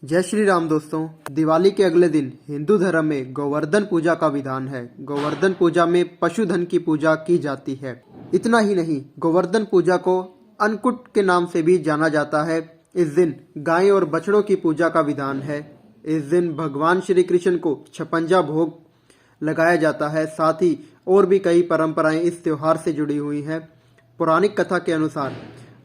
जय श्री राम दोस्तों। दिवाली के अगले दिन हिंदू धर्म में गोवर्धन पूजा का विधान है। गोवर्धन पूजा में पशुधन की पूजा की जाती है। इतना ही नहीं, गोवर्धन पूजा को अन्नकूट के नाम से भी जाना जाता है। इस दिन गाय और बछड़ों की पूजा का विधान है। इस दिन भगवान श्री कृष्ण को 56 भोग लगाया जाता है। साथ ही और भी कई परंपराएं इस त्योहार से जुड़ी हुई हैं। पौराणिक कथा के अनुसार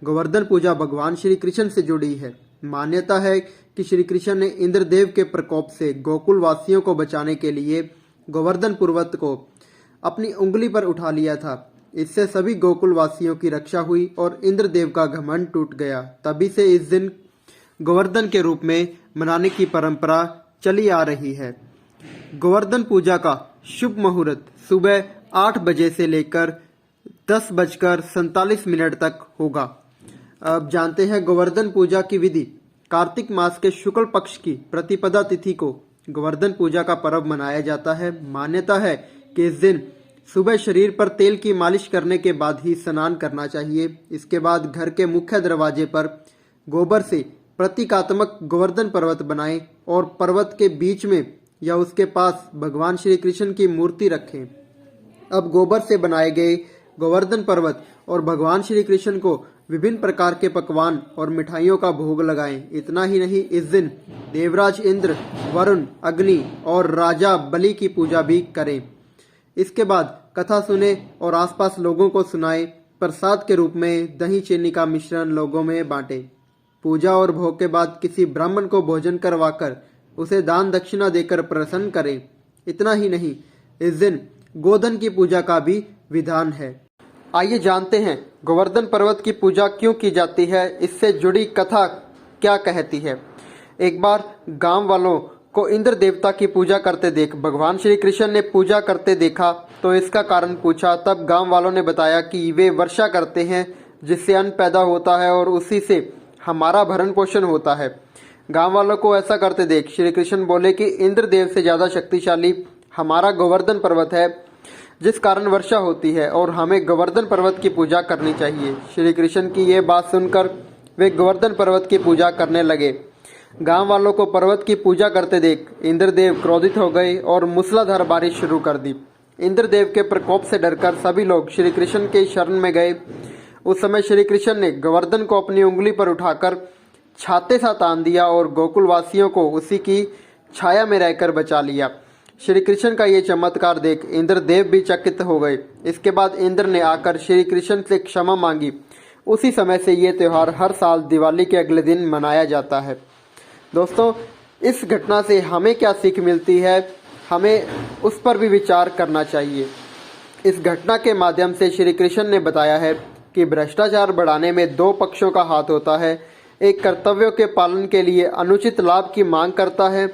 गोवर्धन पूजा भगवान श्री कृष्ण से जुड़ी है। मान्यता है कि श्री कृष्ण ने इंद्रदेव के प्रकोप से गोकुल वासियों को बचाने के लिए गोवर्धन पर्वत को अपनी उंगली पर उठा लिया था। इससे सभी गोकुल वासियों की रक्षा हुई और इंद्रदेव का घमंड टूट गया। तभी से इस दिन गोवर्धन के रूप में मनाने की परंपरा चली आ रही है। गोवर्धन पूजा का शुभ मुहूर्त सुबह 8 बजे से लेकर 10:47 तक होगा। अब जानते हैं गोवर्धन पूजा की विधि। कार्तिक मास के शुक्ल पक्ष की प्रतिपदा तिथि को गोवर्धन पूजा का पर्व मनाया जाता है। मान्यता है कि इस दिन सुबह शरीर पर तेल की मालिश करने के बाद ही स्नान करना चाहिए। इसके बाद घर के मुख्य दरवाजे पर गोबर से प्रतीकात्मक गोवर्धन पर्वत बनाएं और पर्वत के बीच में या उसके पास भगवान श्री कृष्ण की मूर्ति रखें। अब गोबर से बनाए गए गोवर्धन पर्वत और भगवान श्री कृष्ण को विभिन्न प्रकार के पकवान और मिठाइयों का भोग लगाएं। इतना ही नहीं, इस दिन देवराज इंद्र, वरुण, अग्नि और राजा बलि की पूजा भी करें। इसके बाद कथा सुने और आसपास लोगों को सुनाएं। प्रसाद के रूप में दही चीनी का मिश्रण लोगों में बांटें। पूजा और भोग के बाद किसी ब्राह्मण को भोजन करवाकर उसे दान दक्षिणा देकर प्रसन्न करें। इतना ही नहीं, इस दिन गोधन की पूजा का भी विधान है। आइए जानते हैं गोवर्धन पर्वत की पूजा क्यों की जाती है, इससे जुड़ी कथा क्या कहती है। एक बार गांव वालों को इंद्र देवता की पूजा करते देख भगवान श्री कृष्ण ने पूजा करते देखा तो इसका कारण पूछा। तब गांव वालों ने बताया कि वे वर्षा करते हैं जिससे अन्न पैदा होता है और उसी से हमारा भरण पोषण होता है। गांव वालों को ऐसा करते देख श्री कृष्ण बोले कि इंद्र देव से ज्यादा शक्तिशाली हमारा गोवर्धन पर्वत है जिस कारण वर्षा होती है और हमें गोवर्धन पर्वत की पूजा करनी चाहिए। श्री कृष्ण की ये बात सुनकर वे गोवर्धन पर्वत की पूजा करने लगे। गांव वालों को पर्वत की पूजा करते देख इंद्रदेव क्रोधित हो गए और मूसलाधार बारिश शुरू कर दी। इंद्रदेव के प्रकोप से डरकर सभी लोग श्री कृष्ण के शरण में गए। उस समय श्री कृष्ण ने गोवर्धन को अपनी उंगली पर उठाकर छाते सा तान दिया और गोकुल वासियों को उसी की छाया में रहकर बचा लिया। श्री कृष्ण का ये चमत्कार देख इंद्रदेव भी चकित हो गए। इसके बाद इंद्र ने आकर श्री कृष्ण से क्षमा मांगी। उसी समय से ये त्योहार हर साल दिवाली के अगले दिन मनाया जाता है। दोस्तों, इस घटना से हमें क्या सीख मिलती है, हमें उस पर भी विचार करना चाहिए। इस घटना के माध्यम से श्री कृष्ण ने बताया है कि भ्रष्टाचार बढ़ाने में दो पक्षों का हाथ होता है। एक कर्तव्यों के पालन के लिए अनुचित लाभ की मांग करता है,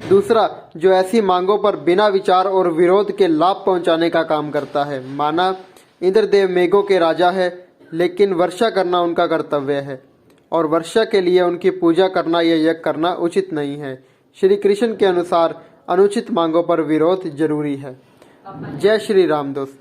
दूसरा जो ऐसी मांगों पर बिना विचार और विरोध के लाभ पहुंचाने का काम करता है। माना इंद्रदेव मेघों के राजा है, लेकिन वर्षा करना उनका कर्तव्य है और वर्षा के लिए उनकी पूजा करना या यज्ञ करना उचित नहीं है। श्री कृष्ण के अनुसार अनुचित मांगों पर विरोध जरूरी है। जय श्री राम दोस्त।